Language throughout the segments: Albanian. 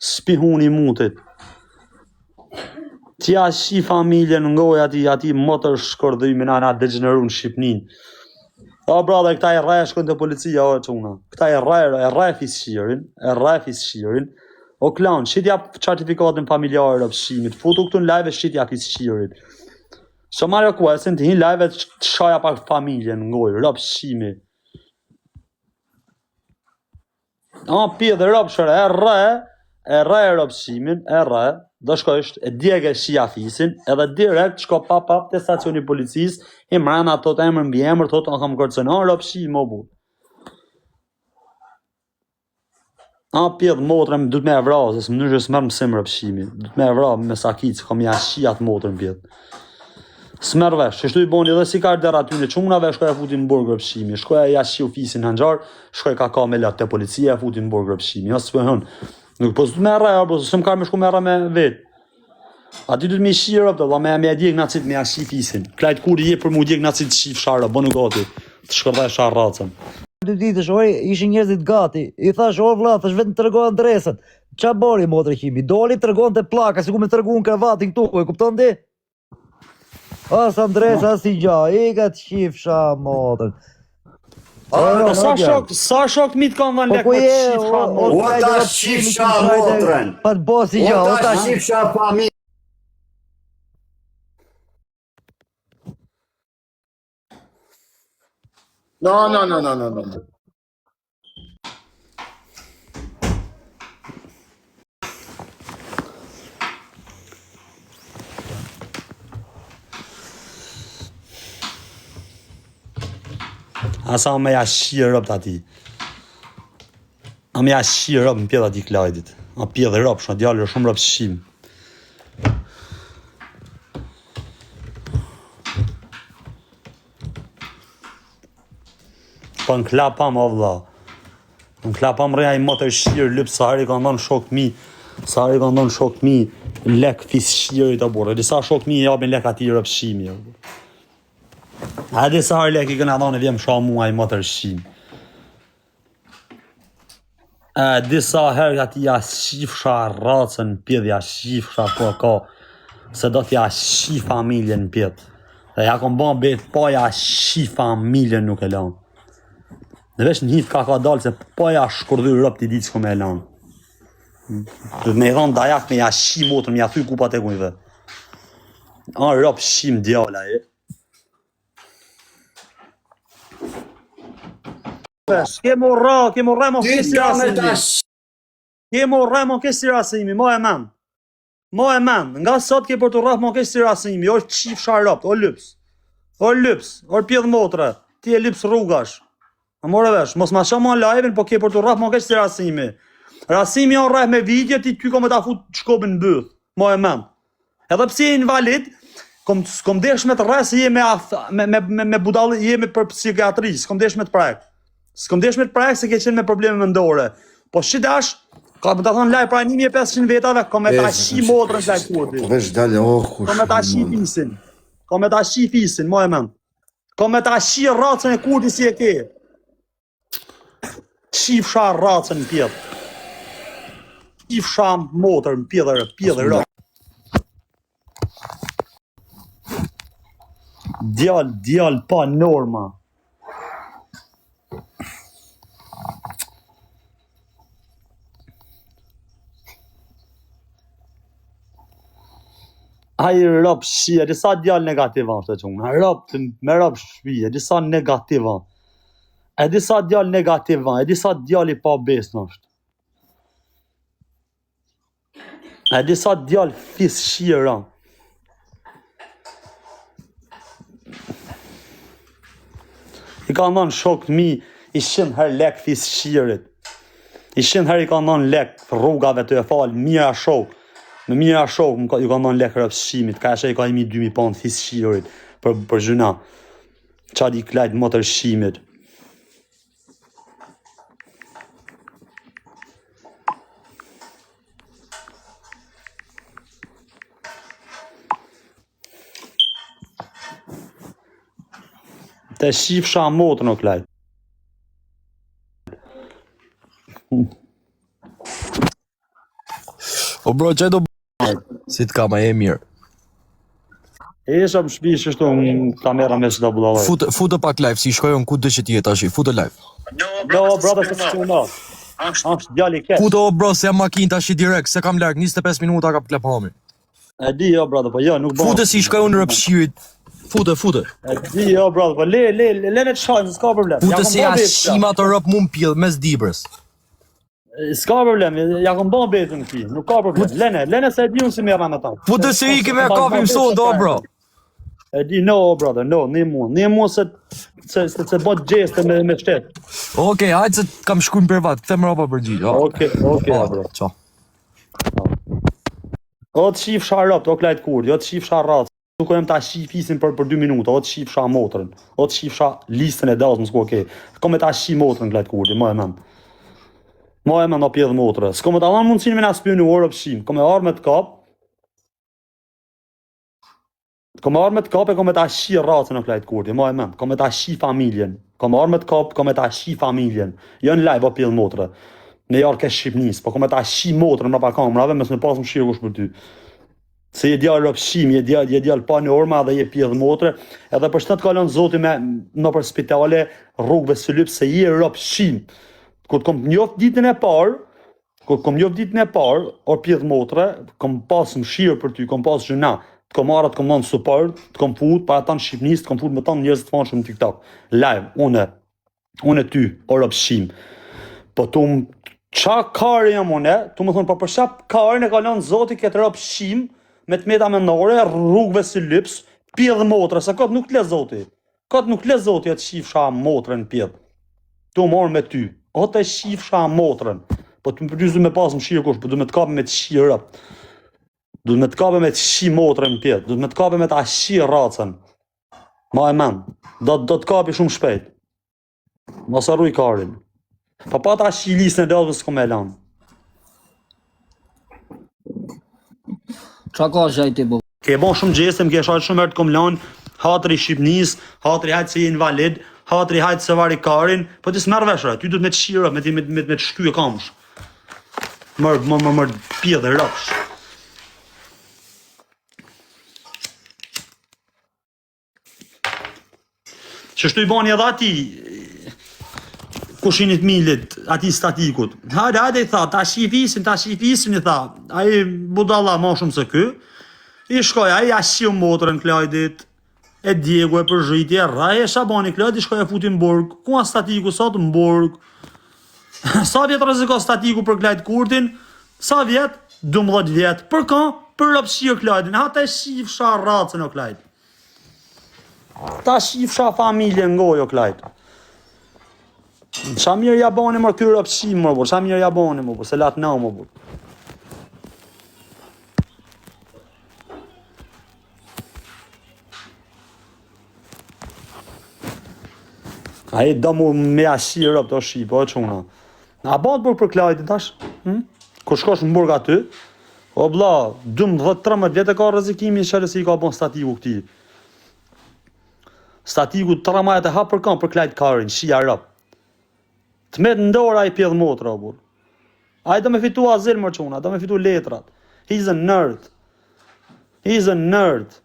Spihuni mutit. Tja shi familjen ngoj ati motër shkordhymin ana degeneru në Shqipnin. O brother, këta e rrej shkojnë të policia o quna. Këta e rrej fisqirin. O klan, shitja certifikatin familjarë o pëshimit. Futu këtu në live shitja fisqirit. So marrë kuesin të hin live të shaja pak familjen ngoj, rop pëshimi. Pje dhe rop shore, e rrej ropsimin, do shkojsh, e djege shia fisin, edhe direkt shko pap të stacioni policis, i mrena tot emër mbi emër, tot kam kërcen, ropsim o bu. Pje dhe motrën, du të me e vra, se së mënyrë së mërë mësim ropsimi, du të me e vra me sakit, se kam ja shiat motrën pjetë. Smer vesh, shtu i boni edhe si kardër aty në qunave, shkoj e futin në burg rëpshimi, shkoj e jashi ofisin në nxar, shkoj ka me lat të policia, e futin në burg rëpshimi, asë për hën, nuk po së të me rrë, po së më karë me shku me rrë me vetë. Aty du të me shirë, dhe me djek në cit me jashi fisin, klajt kur i je për mu djek në cit shif sharë, bënu gati, të shkërdaj sharë racën. Dy ditë shoj, ishin njerëzit gati, i thash, o vlla, thash vetëm të regohen adresën, qa bori motër kimi, doli të regohen të plaka, si ku me të regohen kravatin këtu, e kupton di? As Andres, as i gja, i ka të shifsha motër. Sa shok mit kanë dhanë lek me të shifsha motër? O ta shifsha motërën. Pa të bos i gja, o ta shifsha fami. No. Asa me ja shirë rëpt ati. A me ja shirë rëpt në pjedh ati Klajdit. A pjedh e rëpt, shumë djallë shumë rëpt shim. Po në klapam o vla. Në klapam reja i motër shirë lëpë sa herë i ka ndonë shok mi. Sa herë i ka ndonë shok mi lek fis shirë i të burë. Disa shok mi i jabin lek ati rëpt shimi. A disa herë lek i këna dhane vjem sha mua i motër shim. Disa herë ati ja shifsha racën pjedh, ja shifsha ka. Se do t'ja shif familjen pjedh. Dhe ja kom ban bet, po ja shif familjen nuk e lanë. Në vesh në hit ka dalë se po ja shkurdy rëpt i ditë që kom e lanë. Dhe me i thonë dajak me ja shim motër, me ja thuj kupat e kujve. Rëpt shim djala e. Kemo rra mo kësi rasimi. Kemo rra mo kësi rasimi, mo e men. Nga sot ke për të rra mo kësi rasimi, o qif sharop, o lyps, o pjedh motre, ti e lyps rrugash. A more vesh, mos ma shamo në live-in, po ke për të rra mo kësi rasimi. Rasimi o rra me video, ti ty kom e ta fut shkopin në bëth, mo e men. Edhe psi e invalid, kom desh me të rra se je me budalli, je me për psikiatris, kom desh me të prek. S'kom desh me të prek se ke qenë me probleme mendore. Po shidash, ka më të thonë laj pra 1500 vetave, kom e ta shi motrën qaj kurdi. Kom e ta shi fisin. Kom e ta shi fisin, mo e men. Kom e ta shi racën e kurdi si e ke. Shifsha racën në pjedh. Shifsha motrën në pjedhë racën. Djall pa norma. Ai rëp shi, e disa djallë negativan shtë qunë, me rëp shpi, e disa negativan, e disa djallë i pa besë nështë, e disa djallë fis shira, i ka ndonë shok mi, i shin her lek fis shirit, i shin her i ka ndonë lek rrugave të e falë, mira shok, me mira shok, ju ka ndonë lek rëpshimit, ka e ka imi 2000 pound fis shirit për zhuna, qa di klajt motër shimit. Te shifsha motë në klajt. O bro, çaj do si të kam, e mirë. Isha më shpi që shtu në kamera me që da bullallaj. Futë pak live, si shkojon ku dë që ti tash, futë live. No, brother, se që në. Ashtë djali keq. Futë o bro, se jam makinë tash direkt, se kam larg 25 minuta ka klep hami. E di jo, brother, po jo, nuk bën. Futë si shkojon në rëpshirit. Futë. E di jo, brother, po le ne të shajmë, s'ka problem. Futë si ashima të rëp mu m'pjell mes dibrës. S'ka problem, ja kom bën betën ti, nuk ka problem. Lene se e di unë si merra me ta. Futë si i keme kapi mësot, o bro. E di, no, brother, no, një mu se bot gjeste me shtet. Okej, hajtë se kam shku në privat, këthe më rapa për gjithë. Okej, bro. Qa. O të shif sharop, o klajt kurdi, o të shif sharat. Nuk jem ta shif isin për 2 minuta, o të shif sha motrën, o të shif sha listën e dasë, më s'ko okej. Ko me ta shif motrën klajt kurdi, ma e men. Ma e men o pjedh motrë. S'ko me ta dhanë mundësin me nga spjonu orë pëshim, ko me arë me të kap. Ko me arë me të kap e ko me ta shi racën o klajt kurdi, ma e men. Ko me ta shi familjen. Ko me arë me të kap, ko me ta shi familjen. Jo në live o pjedh motrë. Në jarë kesh Shqipnis, po ko me ta shi motrën në pa kamrave, mes në pasëm shirë kush për ty. Se je djallë rëpshim, je djallë pa në orma dhe je pjedh motre, edhe për shtë të kalon zoti me në për spitale rrugëve së lypë se je rëpshim. Kur të kom njoft ditën e parë, o pjedh motre, kom pasë më shirë për ty, kom pasë gjëna, të kom arët, kom nënë support, të kom fut, para tanë Shqipnis, të kom fut me tanë njerëz të fanshëm në TikTok. Live, une ty, o rëpshim. Po të qa kare jam une, të më thonë, po për shap kare në kalon zoti këtë rëpshim, me të meta menore, rrugëve si lyps, pjedh motre, se këtë nuk le zoti. Këtë nuk le zoti atë shifsha motrën pjedh. Tu morë me ty, o të shifsha motrën. Po të më përgjysë me pasë më shirë kush, po du me të kape me të shirë. Du me të kape me të shi motrën pjedh, du me të kape me të ashi racën. Ma e men, do të kapi shumë shpejt. Mos arruj karin. Po pa të ashi lisën e dalëve s'ko me lanë. Qa ka shajti bu? Ke bon shumë gjeste, më ke shajtë shumë herë të kom lanë, hatri Shqipnis, hatri hajtë se je invalid, hatri hajtë se vari karin, po ti s'merë veshra, ty du të me të shira, me të shty e kamsh. Mërë pje dhe rëpsh. Që shtu i bani edhe ati, kushinit milit, ati statikut. Hajde i tha, ta shifisin, i tha, aji budalla ma shumë se ky, i shkoj, aji ashiu motrën Klajdit, e Diego e përzhitje, rraje, Shabani Klajdit, shkoj e futi në burg, ku a statiku sot në burg, sa vjet rëziko statiku për Klajd Kurtin, sa vjet, 12 vjet, për ka, për rëpshirë Klajdin, ha ta shifsha racën o Klajd, ta shifsha familjen ngoj o Klajd. Qa mirë jaboni mërë kërë rëpshim mërë, qa mirë jaboni mërë, se latë në mërë. A i do mu me ashirë rëpë të shqipë, o quna. A batë bërë për Klajdin tash? Kur shkosh në burg aty, o bla, 12-13 vjetë e ka rëzikimi shërë se i ka bon statiku këti. Statiku 3 majet e hapë për kam për Klajd Karin, shia rëpë. Të me të ndora i pjedh motra, bur. A i do me fitu azil mërë quna, do me fitu letrat. He's a nerd. He's a nerd.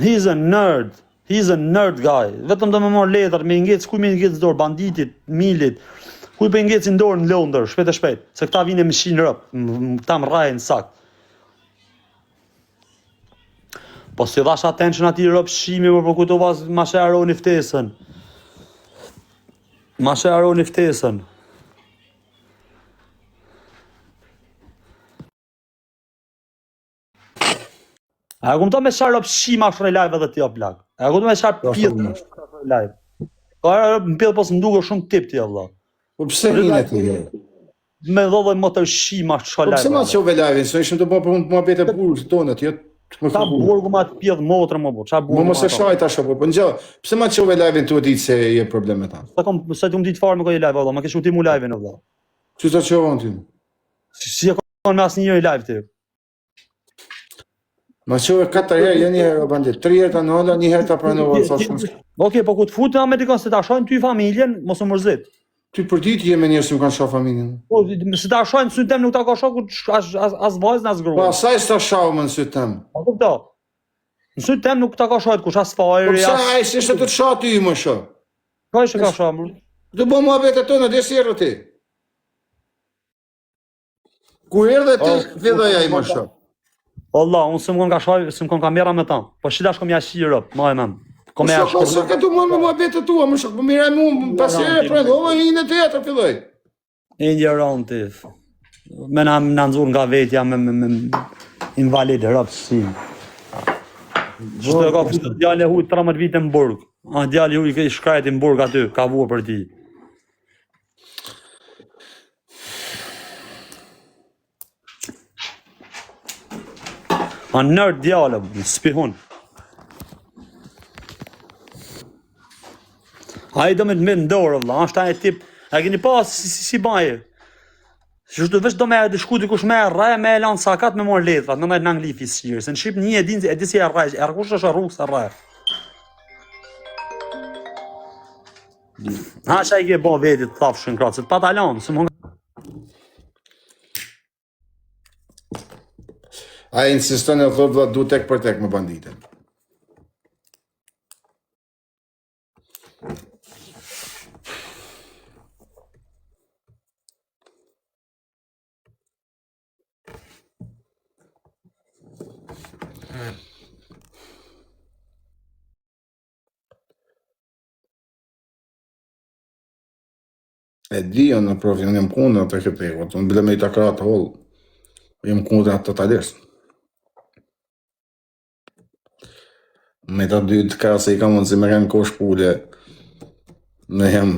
He's a nerd. He's a nerd guy. Vetëm do me marrë letrat, me ingec, kuj me ingec dorë, banditit, milit. Kuj për ingec në dorë në Londër, shpet e shpet. Se këta vine me shinë rëpë, këta më rajnë sakt. Po si dhash attention ati rëpë shimi, më për kujto vas ma shë aroni ftesën. Ma shë aroni ftesën. A ku më to me sharë rëpë shima shre live edhe tja plak. A ku të me sharë pjellë më shre live. Ka rëpë më pjellë posë më duke shumë tip tja vla. Po pse hinë ti? Me dhodhe më të shima shre Po live. pse ma qove live-in, së ishëm të po për mua bete burë të tonët, jo të më Ta fërgu. burgu ma të pjedhë motrë më bu. Më mos e shaj tash apo, po në gjë, pse ma qove live-in të ditë se je problem me ta? Se të më ditë farë me kojë live, valla. Ma kështë u ti mu live-in, valla. Që të qove në ty? Si e konë me asë njëri live të. Ma qove 4 herë, jo një herë o bandit, 3 herë të nëlla, 1 herë të pranova, sa shumë. Oke, po ku të futë në Amerikanë se ta shojnë ty familjen, mos më mërzit. Ty për ditë je me njerëz që më kanë shoh familjen. Po, si ta shohin sy tem nuk ta ka shoku as vajzën as Po gruan. asaj s'ta shoh më në sy tem. Po kupto. Në sy tem nuk ta ka shohit kush as Po fajri pse as. ai s'është të shoh ty më shoh? Ka që ka shohur. Do bë muhabetet tona dhe si erë ti. Ku erdhe ti, filloj ai më shoh. Allah, unë s'm kon ka shoh, s'm kon kamera me ta. Po shi dash kom ja shirop, më e mam. Kom ja Po sa ka tu me muhabetet tua më shoh, po mirë më pas herë prandaj hinë tjetër filloj. Ignoranti. Me na nxur nga vetja me invalid rapsi. Çdo ka futur djalë hu 13 vite në burg. A djali hu i ka shkrajti në burg aty, ka vuar për ti. A nërd djale, spihun. A i do me të mirë ndorë, vëlla, është ai tip, a keni pas si baje. Çdo veç do me shku dikush me rre, me e lanë sakat me mor letrat, në në angli fisqirë, se në Shqip një e di si e rrej, e rkush është rrugë se rrej. Ha që i ke bo vetit të thafshën kracët, pa ta lanë, se më Ai insiston e thot vëlla du tek për tek me banditën. E di jo në profin, jam kundër të këtej, të më bile me i takrat holl. Jam kundër atë totalisht. Me ta dy të ka se i ka mundë si me kanë kosh pule. Në jam...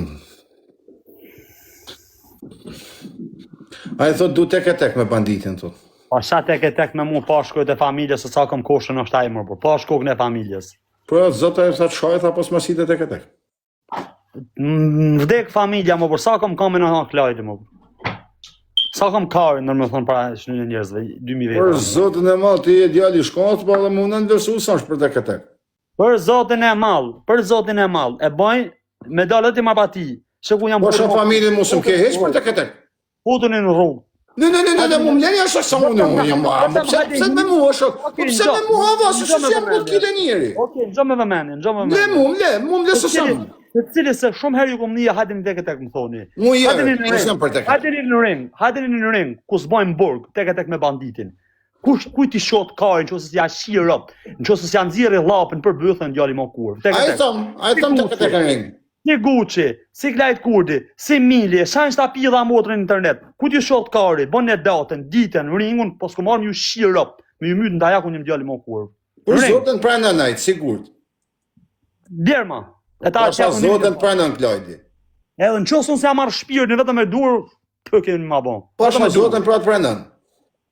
A i thot du tek e tek me banditin, thot. pa sa tek e tek me mu pa shkojt e familjes, se sa kom koshën është ajmër, po pa shkojt e familjes. Po zota e thot shojt apo s'masit e tek e tek. Vdek familja më për sa kom kamen në klajti më për. Sa kom karë nërë me thonë para shënjë njerëzve, 2000 Për veta. zotën e malë ti e djali shkot, po dhe mundën vërsu sa është për tek e tek. Për zotin e mall, e bojnë me dalët i marbati, që ku jam Po shë familjen mu së më ke heq për tek e tek. putën në rrugë. Në, mu më lenja është sa unë jam marë, pse me mu është, pse me mu hava, se që jam për t'kile njeri. Okej, në me vëmenin, në me Le vëmenin. mu më le së samë. Në cili se shumë herë ju kom një hadin tek e tek më thoni. Mu Hadini jere, që jam për tek e tek. Hadini në ring, ku s'bojnë burg, tek e tek me banditin. Kujt i shot karin, nëse s'ja shirop, nëse s'ja nxirri llapën për bythën djali më kurv. Tek A e i tek. thom tek e tek e ring. Si Gucci, si Klajt Kurdi, si Mili, shajnë shtapidha motrën në internet. Ku ti shot kari, bën në datën, ditën, ringun, po s'ko marrë më ju shirop, me ju mytë ndajakun një djali më kurv. Për zotën prenda najt, sigurt. Bjerma. E ta Pasha zotën prenda në klajdi. Edhe në qosë unë se ja marrë shpirtin vetëm me dur, të kemi ma bon. Pasha zotën pra të prendan.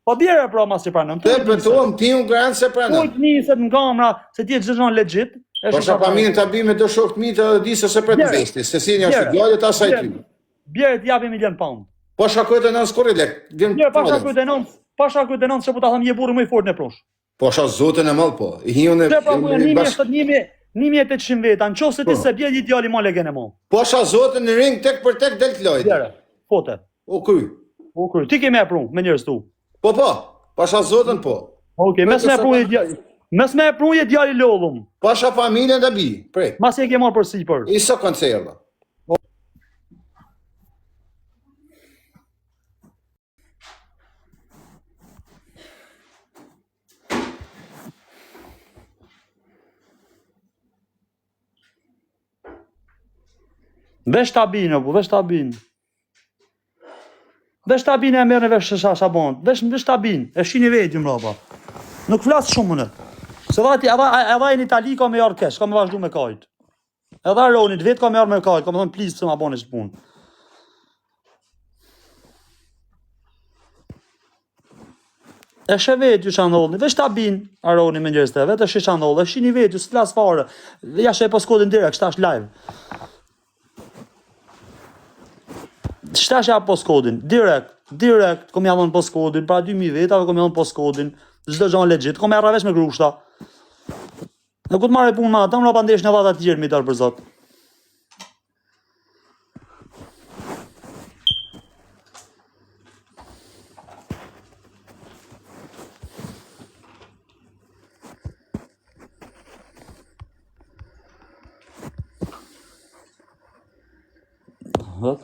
Po bjerë pra mas që pranëm. Te përtuam ti unë granë se prendan. Kujt niset në kamera, se ti e gjithë legit. Pasha familjen të abime do shok të mitë dhe di se se për të vesti, se si një është djallet asaj ty. Bjerë t'japi $1 milion. Pasha kujtë e nësë kore lek. Bjerë, pasha kujtë e nënë që po ta thëm je burë më i fort në prosh. Pasha zotën e malë po. I hion e... Dhe pra mu e 1800 veta, në qosë ti se bjerë një djali ma legene mo. Pasha zotën në ring tek për tek del të lojtë. Bjerë, fote. O kry. Ti keme e pru, me njërës tu. Po, pasha zotën po. Okej, mes me pru je djali. Mes me pru je djali lollum. Pasha familjen dhe bi, prej. Mas e ke marrë për sipër. I sa koncerda. Vesh tabinë, po, vesh tabinë. Vesh tabinë e merë në vesh shabon. Vesh tabinë, e shini vetë ju mrapa. Nuk flasë shumë në. Se vati, edhe në Itali ka me jarë kesh, ka me vazhdu me kajt. Edhe Ronit, vetë ka me jarë me kajt, ka me thonë plisë pëse ma bone që punë. E shë vetë ju që andolni, veç tabinë, Aroni me njërës të, vetë e shë që andolni, e shini vetë ju, së flasë fare. Ja shë e poskodin direkt, kështa është live. Shtash ja postkodin, direkt, kom ja dhënë postkodin, pra 2000 vetave kom ja dhënë postkodin, çdo gjë legjit, kom ja rravesh me grushta. Në ku të marrë punë ma ata, më la pandesh në vata tjerë mi dalë për zot. Vet.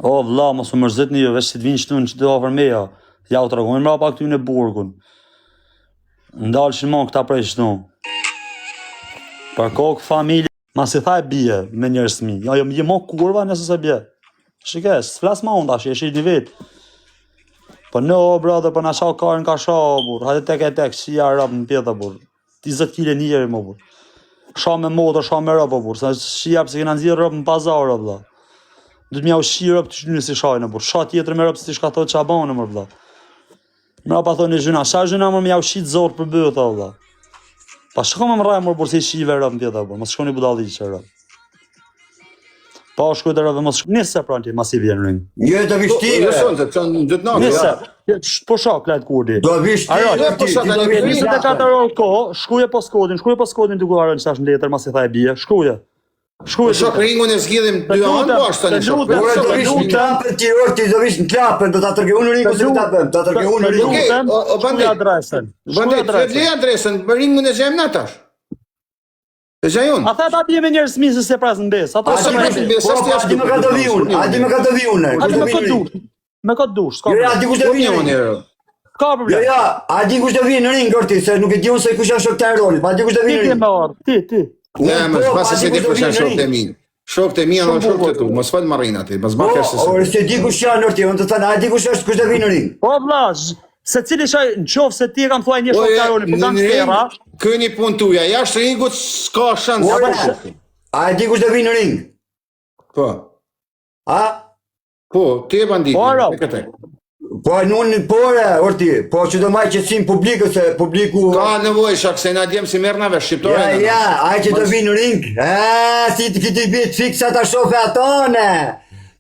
O, vlla, mos më mërzitni ju, veç si të vinë shtunë që të ofër meja. Ja u tregojnë mrapa këty në burgun. Ndalëshin mon këta prej shtunë. Për kokë familje, ma si thaj bje me njerës mi. Ja, je mo kurva nëse se bje. Shike, s'flas ma unë tash, e shi një vetë. Po no, brother, për na shau karën ka shau, bur. Hajde tek, shia rap në pjeta, bur. 20 kile njeri, mo, bur. Shau me motor, shau me rap, bur. Sa shia pëse kena nëzirë rap në pazar, bla. Du të mja u shi rap të shqynë si shajnë, bur. Sha tjetër me rap se ti shka thot që abanë, mër, bla. Mra pa thonë e zhyna, sha zhyna mër mja u shi të zorë për bëta, bla. Pa shko me më raj, mër, bur, si shive rap në pjeta, bur. Mos shko një budalli që rap. Pa u shkoj të rëve, mos shkoj. Nise pra ti, masi vjen ring. Një të vishtive. Nise, po shok, lajt kurdi. Do vishtive. 24 orë kohë, shkuje po skodin të ku arën që tash në letër, masi tha e bje, shkuje. Shok ringun e zgjidhim 2 anë bashkë tani shok. Ora do vish në klapën ti, orti do vish në klapën, do ta tërgej unë ringun se ta bëm, ta tërgej unë ringun. O bandi adresën. Bandi le adresën, ringun e zgjem nash. E zgjon. A tha ta bie me njerëz mi se pras në bes. Ato A di më ka të vi unë, a di më ka të vi unë. Me këtë dush, s'ka. Jo, a di kush do vi unë. Ka Jo, problem. ja, a di kush do vi në ring orti, se nuk e di unë se kush janë shoktë e rolit, a di kush do vi në ring. Ti. Ne, më pas se di kush janë shokët e mi. Shokët e mi janë shokët e tu, mos fal marrin aty, mos bakesh se. O, se di kush janë orti, unë të thënë, a di kush është kush do vi në ring. Po vllaz, se cili shaj në qoftë se ti e kam thuaj një shok të rolit, po kanë stera. Këni punë tuja, jashtë ringut s'ka shans. A di kush do vi në ring. Po. A? Po, ti e bandit. Po unë pore, orti, po që do maj qëtësim publikë, se publiku... Ka nevoj, shak, se na djemë si mernave shqiptore. Ja, aj që do vi në ring, si të këti bitë fiksa të shofe atone,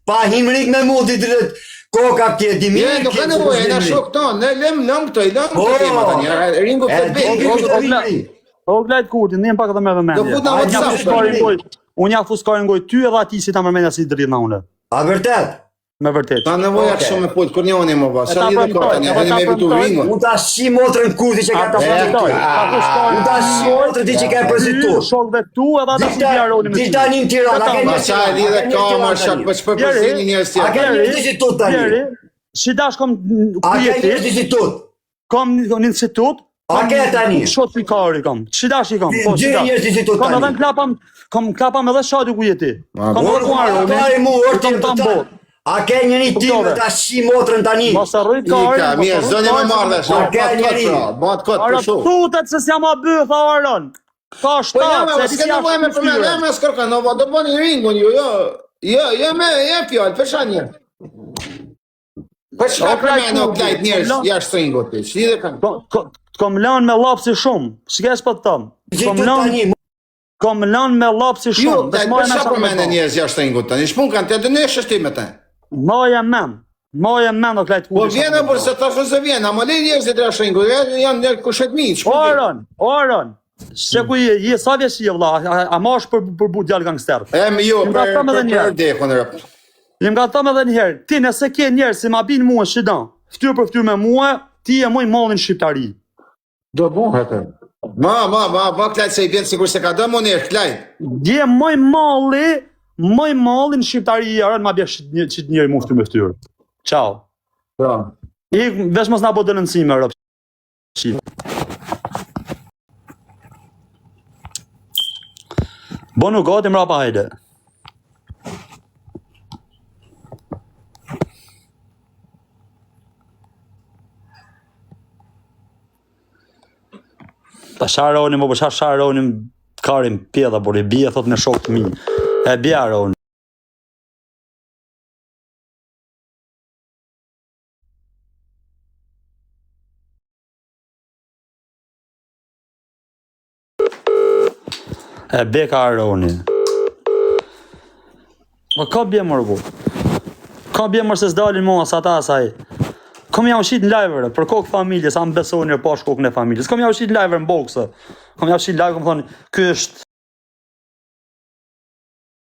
pa him ring me mu, ti të rëtë koka kje, dimir... Ja, nuk ka nevoj, e na shok tonë, ne lëm këto, i lëm këto tema tani, ringu këtë bëjnë. O glajt kurti, në jem pak edhe me vëmendje. Do fut na WhatsApp. Unë ja fuskarin goj ty edhe ati si ta mërmenja si drit na une. A vërtet? Me vërtet. Ta nevoja kështu me put, kur njoni më ba, sa lidhe ka tani, edhe me vitu ringun. Unë ta shi motrën kurti që ka përzitu. Unë ta shi motrën ti që ka përzitu. Shokve tu edhe ata si bjaroni me ty. Dita një në Tiranë, a ke Ma sa lidhe ka më shak, për që përzini njërës A ke tjerë. një institut tani? Si dash kom A ke një kujetit, institut? kom një institut, A ke tani? shot fikari kom, si dash i kom, po si Gjë dash. një institut Kom edhe tani. në klapam edhe shati ku jeti. Kom edhe ku aroni. Kari mu, orti Kom të mbot. A ke njëri tim ta shi motrën tani? Mos harroj Ika, karin. mirë, zoni më marrë dhe shak, bat këtë për shumë. Tutet se s'jam a byth aron. Ka Po shtat, se s'ke nevoj me përmen, me s'kërka, do bëni ringun ju, jo me fjallë, për shanje. Për shka përmen o klajt njerës jashtë ringut të, që lidhe kanë? Kom lanë me lapsi shumë, shkesh për të tëmë. Kom lanë me lapsi Jo, shumë. për shka përmen e njerës jashtë ringut të, një shpun kanë të edhe në shështime të. Maja men o klajt Po vjene për se të ashtë se vjene, a më le njerëzit e jashtë ringut, janë një kushet mi, që përdi? Oron, se ku je, sa vjesh je vla, a ma është për bu djallë gangster. Jo, për dekon rëpë. Jem ga thëmë edhe njëherë, ti nëse ke njerë si ma bin mua shidan, ftyrë për ftyrë me mua, ti e moj mallin shqiptari. Do buhet e. Ma klajt se i bjenë sikur se ka do më njerë, klajt. Je moj mallin shqiptari, arën ma bje qitë njeri mu ftyrë me ftyrë. Ciao. I vesh mos na bo dënënsime, rëpë. Bonu gati mrapa hajde. Ta sharoni më përsa sharoni karin pjeda, por i bje thot në shok të mi. E bjaroni. E beka aroni. Po ka bje mërë bu. Ka bje mërë se s'dalin mua sa ta asaj. Kom ja ushit në live-ere, për kokë familje, sa më besoni pa shkokën e familjes. Kom ja ushit live-ere në boxe. Kom ja ushit live, kom thonë, ky është